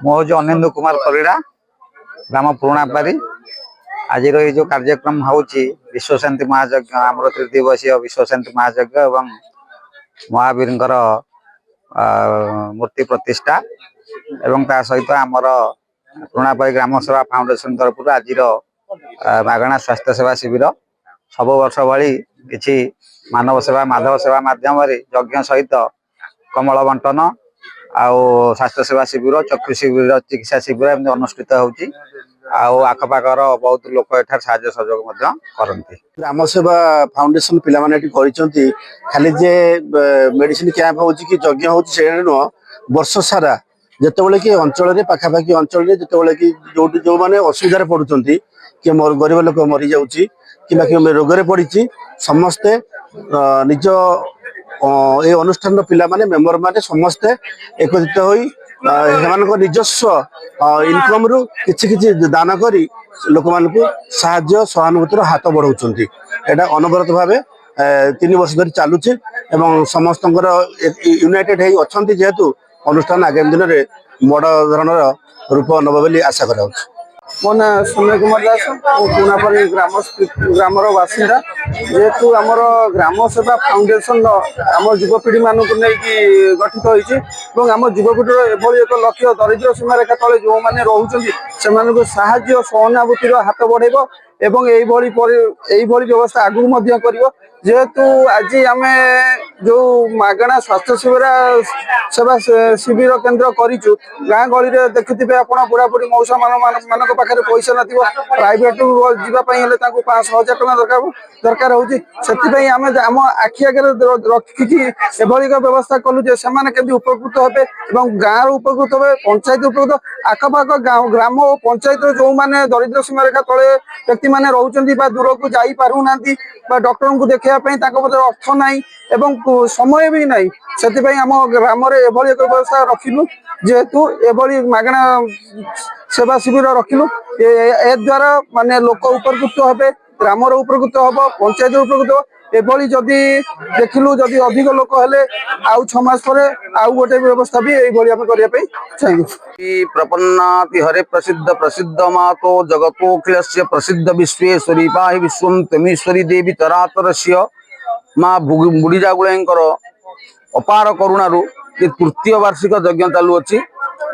ମୁଁ ହଉଛି ଅନିନ୍ଦ କୁମାର ପରିଡ଼ା, ଗ୍ରାମ ପୁରୁଣାପାରି। ଆଜିର ଏଇ ଯୋଉ କାର୍ଯ୍ୟକ୍ରମ ହଉଛି ବିଶ୍ୱଶାନ୍ତି ମହାଯଜ୍ଞ, ଆମର ତ୍ରିଦିବସୀୟ ବିଶ୍ୱଶାନ୍ତି ମହାଯଜ୍ଞ ଏବଂ ମହାବୀରଙ୍କର ମୂର୍ତ୍ତି ପ୍ରତିଷ୍ଠା ଏବଂ ତା ସହିତ ଆମର ପୁରୁଣାପାରି ଗ୍ରାମ ସେବା ଫାଉଣ୍ଡେସନ ତରଫରୁ ଆଜିର ମାଗଣା ସ୍ୱାସ୍ଥ୍ୟ ସେବା ଶିବିର। ସବୁ ବର୍ଷ ଭଳି କିଛି ମାନବ ସେବା ମାଧବ ସେବା ମାଧ୍ୟମରେ ଯଜ୍ଞ ସହିତ କମଳ ବଣ୍ଟନ ଆଉ ସ୍ୱାସ୍ଥ୍ୟ ସେବା ଶିବିର, ଚକ୍ଷୁ ଶିବିର, ଚିକିତ୍ସା ଶିବିର ଏମିତି ଅନୁଷ୍ଠିତ ହେଉଛି। ଆଉ ଆଖପାଖର ବହୁତ ଲୋକ ଏଠାରେ ସାହାଯ୍ୟ ସହଯୋଗ ମଧ୍ୟ କରନ୍ତି। ଗ୍ରାମ ସେବା ଫାଉଣ୍ଡେସନ ପିଲାମାନେ ଏଠି କରିଛନ୍ତି, ଖାଲି ଯେ ମେଡିସିନ କ୍ୟାମ୍ପ ହଉଛି କି ଯଜ୍ଞ ହଉଛି ସେଇଟା ନୁହଁ। ବର୍ଷ ସାରା ଯେତେବେଳେ କି ଅଞ୍ଚଳରେ ପାଖାପାଖି ଅଞ୍ଚଳରେ ଯେତେବେଳେ କି ଯୋଉଠି ଯୋଉମାନେ ଅସୁବିଧାରେ ପଡୁଛନ୍ତି, କିଏ ଗରିବ ଲୋକ ମରିଯାଉଛି କିମ୍ବା କିଏ ରୋଗରେ ପଡିଛି, ସମସ୍ତେ ନିଜ এই অনুষ্ঠাନର ପିଲାମାନେ ମେମ୍ବର ମାନେ ସମସ୍ତେ ଏକତ୍ରିତ ହୋଇ ସେମାନଙ୍କ ନିଜସ୍ୱ ଇନକମରୁ କିଛି କିଛି ଦାନ କରି ଲୋକମାନଙ୍କୁ ସାହାଯ୍ୟ ସହାନୁଭୂତିର ହାତ ବଢାଉଛନ୍ତି। ଏଇଟା ଅନବରତ ଭାବେ 3 ବର୍ଷ ଧରି ଚାଲୁଛି ଏବଂ ସମସ୍ତଙ୍କର ୟୁନାଇଟେଡ ହେଇ ଅଛନ୍ତି, ଯେହେତୁ ଅନୁଷ୍ଠାନ ଆଗାମୀ ଦିନରେ ବଡ ଧରଣର ରୂପ ନେବ ବୋଲି ଆଶା କରାଯାଉଛି। ମୋ ନାଁ ସୌମ୍ୟ କୁମାର ଦାସ, ମୁଁ ପୁରୁଣାପାରି ଗ୍ରାମର ବାସିନ୍ଦା। ଯେହେତୁ ଆମର ଗ୍ରାମ ସେବା ଫାଉଣ୍ଡେସନ ଆମ ଯୁବପିଢ଼ି ମାନଙ୍କୁ ନେଇକି ଗଠିତ ହୋଇଛି ଏବଂ ଆମ ଯୁବପିଢ଼ିର ଏଭଳି ଏକ ଲକ୍ଷ୍ୟ, ଦରିଦ୍ର ସୀମାରେଖା ତଳେ ଯେଉଁମାନେ ରହୁଛନ୍ତି ସେମାନଙ୍କୁ ସାହାଯ୍ୟ ସହାନୁଭୂତିର ହାତ ବଢ଼େଇବ ଏବଂ এইଭଳି ବ୍ୟବସ୍ଥା ଆଗକୁ ମଧ୍ୟ କରିବ। ଯେହେତୁ ଆଜି ଆମେ ଯେଉଁ ମାଗଣା ସ୍ୱାସ୍ଥ୍ୟ ସେବା ଶିବିର କେନ୍ଦ୍ର କରିଛୁ, ଗାଁ ଗହଳିରେ ଦେଖୁଥିବେ ଆପଣ, ବୁଢ଼ାବୁଢ଼ୀ ମଉସା ମାନଙ୍କ ପାଖରେ ପଇସା ନଥିବ, ପ୍ରାଇଭେଟ ଯିବା ପାଇଁ ହେଲେ ତାଙ୍କୁ 500-1000 ଟଙ୍କା ଦରକାର ହଉଛି। ସେଥିପାଇଁ ଆମେ ଆମ ଆଖି ଆଗରେ ରଖିକି ଏଭଳି ଏକ ବ୍ୟବସ୍ଥା କଲୁ ଯେ ସେମାନେ କେମିତି ଉପକୃତ ହେବେ ଏବଂ ଗାଁର ଉପକୃତ ହେବେ, ପଞ୍ଚାୟତ ଉପକୃତ, ଆଖପାଖ ଗ୍ରାମ ଓ ପଞ୍ଚାୟତରେ ଯେଉଁମାନେ ଦରିଦ୍ର ସୀମାରେଖା ତଳେ ବ୍ୟକ୍ତିମାନେ ରହୁଛନ୍ତି ବା ଦୂରକୁ ଯାଇପାରୁନାହାନ୍ତି ବା ଡକ୍ଟରଙ୍କୁ ଦେଖେଇବା ପାଇଁ ତାଙ୍କ ପାଖରେ ଅର୍ଥ ନାହିଁ ଏବଂ ସମୟ ବି ନାହିଁ, ସେଥିପାଇଁ ଆମ ଗ୍ରାମରେ ଏଭଳି ଏକ ବ୍ୟବସ୍ଥା ରଖିଲୁ। ଯେହେତୁ ଏଭଳି ମାଗଣା ସେବା ଶିବିର ରଖିଲୁ, ଏ ଦ୍ୱାରା ମାନେ ଲୋକ ଉପକୃତ ହେବେ, ଗ୍ରାମର ଉପକୃତ ହବ, ପଞ୍ଚାୟତ ଉପକୃତ ହବ। ଏଭଳି ଯଦି ଦେଖିଲୁ, ଯଦି ଅଧିକ ଲୋକ ହେଲେ ଆଉ 6 ମାସ ପରେ ଆଉ ଗୋଟେ ବ୍ୟବସ୍ଥା ବି এইଭଳି ଆମେ କରିବା ପାଇଁ ଚାହିଁବୁ। ପ୍ରପନ୍ନାତି ହରେ ପ୍ରସିଦ୍ଧ ପ୍ରସିଦ୍ଧ ମାतो ଜଗତୋଖିଳସ୍ୟ ପ୍ରସିଦ୍ଧ ବିଶ୍ୱେଶ୍ୱରୀ ପାହି ବିଶ୍ୱଂ ତମେଶ୍ୱରୀ ଦେବୀ ଚରାଚରସ୍ୟ। ମା ବୁଢ଼ୀଜାଗୁଳେଇଙ୍କର ଅପାର କରୁଣାରୁ ଏ ତୃତୀୟ ବାର୍ଷିକ ଯଜ୍ଞ ଚାଲୁଅଛି।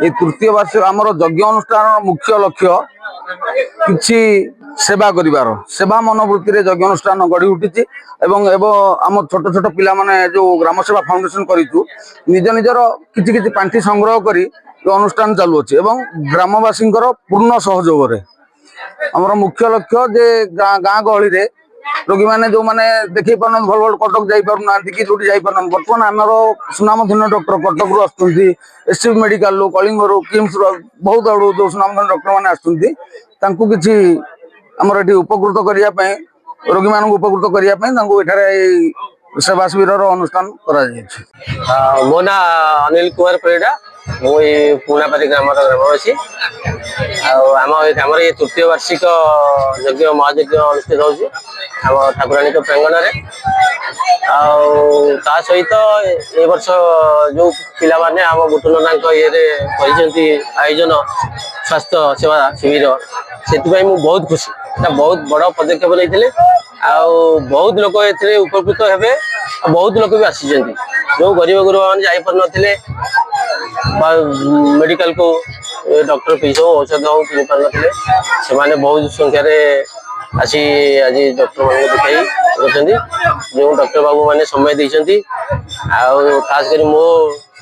এই ତୃତୀୟ ବାର୍ଷିକ ଆମର ଯଜ୍ଞ ଅନୁଷ୍ଠାନର ମୁଖ୍ୟ ଲକ୍ଷ୍ୟ କିଛି ସେବା କରିବାର, ସେବା ମନୋବୃତ୍ତିରେ ଯଜ୍ଞ ଅନୁଷ୍ଠାନ ଗଢ଼ି ଉଠିଛି ଏବଂ ଆମ ଛୋଟ ଛୋଟ ପିଲାମାନେ ଯେଉଁ ଗ୍ରାମ ସେବା ଫାଉଣ୍ଡେସନ କରିଛୁ, ନିଜ ନିଜର କିଛି କିଛି ପାଣ୍ଠି ସଂଗ୍ରହ କରି ଅନୁଷ୍ଠାନ ଚାଲୁଅଛି ଏବଂ ଗ୍ରାମବାସୀଙ୍କର ପୂର୍ଣ୍ଣ ସହଯୋଗରେ। ଆମର ମୁଖ୍ୟ ଲକ୍ଷ୍ୟ ଯେ ଗାଁ ଗହଳିରେ ରୋଗୀମାନେ ଯେଉଁମାନେ ଦେଖେଇ ପାରୁନାହାନ୍ତି, ଭଲ ଭଲ କଟକ ଯାଇପାରୁନାହାନ୍ତି କି ଯୋଉଠି ଯାଇପାରୁନାହାନ୍ତି, ବର୍ତ୍ତମାନ ଆମର ସୁନାମଧନ୍ୟ ଡକ୍ଟର କଟକରୁ ଆସୁଛନ୍ତି, ଏସସିବି ମେଡିକାଲରୁ, କଳିଙ୍ଗରୁ, କିମ୍ସରୁ, ବହୁତ ଆଡ଼ୁ ଯେଉଁ ସୁନାମଧନ୍ୟ ଡକ୍ଟରମାନେ ଆସୁଛନ୍ତି, ତାଙ୍କୁ କିଛି ଆମର ଏଠି ଉପକୃତ କରିବା ପାଇଁ, ରୋଗୀମାନଙ୍କୁ ଉପକୃତ କରିବା ପାଇଁ ତାଙ୍କୁ ଏଠାରେ ଏଇ ସେବା ଶିବିରର ଅନୁଷ୍ଠାନ କରାଯାଇଛି। ମୋ ନାଁ ଅନିଲ କୁମାର ପରିଡ଼ା, ମୁଁ ଏଇ ପୁରୁଣାପାରି ଗ୍ରାମର ଗ୍ରାମବାସୀ। ଆଉ ଆମ ଏ ଗ୍ରାମରେ ଏ ତୃତୀୟ ବାର୍ଷିକ ଯଜ୍ଞ ମହାଯଜ୍ଞ ଅନୁଷ୍ଠିତ ହେଉଛି ଆମ ଠାକୁରାଣୀଙ୍କ ପ୍ରାଙ୍ଗଣରେ। ଆଉ ତା ସହିତ ଏ ବର୍ଷ ଯେଉଁ ପିଲାମାନେ ଆମ ବୁଟୁନନାଙ୍କ ଇଏରେ କରିଛନ୍ତି ଆୟୋଜନ ସ୍ୱାସ୍ଥ୍ୟ ସେବା ଶିବିର, ସେଥିପାଇଁ ମୁଁ ବହୁତ ଖୁସି। এটা ବହୁତ ବଡ଼ ପଦକ୍ଷେପ ନେଇଥିଲେ ଆଉ ବହୁତ ଲୋକ ଏଥିରେ ଉପକୃତ ହେବେ। ବହୁତ ଲୋକ ବି ଆସିଛନ୍ତି, ଯେଉଁ ଗରିବ ଗୁରୁବାମାନେ ଯାଇପାରୁନଥିଲେ ବା ମେଡିକାଲକୁ ଡକ୍ଟର ଫିସ୍ ହଉ ଔଷଧ ହଉ କିଣିପାରୁନଥିଲେ, ସେମାନେ ବହୁତ ସଂଖ୍ୟାରେ ଆସି ଆଜି ଡକ୍ଟରମାନଙ୍କୁ ଦେଖାଇ କରୁଛନ୍ତି। ଯେଉଁ ଡକ୍ଟର ବାବୁ ମାନେ ସମୟ ଦେଇଛନ୍ତି, ଆଉ ଖାସ କରି ମୋ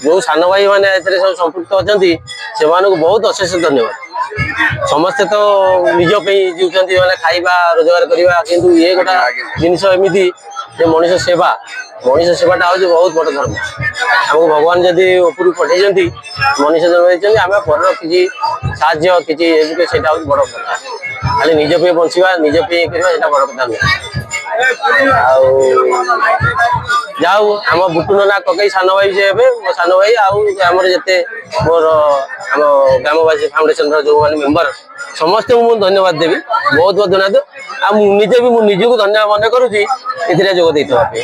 ଯେଉଁ ସାନ ଭାଇ ମାନେ ଏଥିରେ ସବୁ ସମ୍ପୃକ୍ତ ଅଛନ୍ତି, ସେମାନଙ୍କୁ ବହୁତ ଅଶେଷ ଧନ୍ୟବାଦ। ସମସ୍ତେ ତ ନିଜ ପାଇଁ ଜିଉଛନ୍ତି, ମାନେ ଖାଇବା ରୋଜଗାର କରିବା, କିନ୍ତୁ ଇଏ ଗୋଟେ ଜିନିଷ ଏମିତି ଯେ ମଣିଷ ସେବାଟା ହେଉଛି ବହୁତ ବଡ଼ ଧର୍ମ। ଆମକୁ ଭଗବାନ ଯଦି ଉପରକୁ ପଠେଇଛନ୍ତି, ମଣିଷ ଜନ୍ମ ଦେଇଛନ୍ତି, ଆମେ ପରର କିଛି ସାହାଯ୍ୟ କିଛି ସେଇଟା ହେଉଛି ବଡ଼ କଥା। ଖାଲି ନିଜ ପାଇଁ ବଞ୍ଚିବା, ନିଜ ପାଇଁ କରିବା, ସେଇଟା ବଡ଼ କଥା ନୁହେଁ। ଆଉ ଯାଉ ଆମ ବୁଟୁନନା କକେଇ ସାନ ଭାଇ ସେ ହେବେ, ମୋ ସାନ ଭାଇ, ଆଉ ଆମର ଯେତେ ମୋର ଆମ ଗ୍ରାମବାସୀ ଫାଉଣ୍ଡେସନର ଯେଉଁମାନେ ମେମ୍ବର, ସମସ୍ତଙ୍କୁ ମୁଁ ଧନ୍ୟବାଦ ଦେବି, ବହୁତ ବହୁତ ଧନ୍ୟବାଦ। ଆଉ ମୁଁ ନିଜେ ବି ମୁଁ ନିଜକୁ ଧନ୍ୟବାଦ ମନେ କରୁଛି ଏଥିରେ ଯୋଗ ଦେଇଥିବା ପାଇଁ।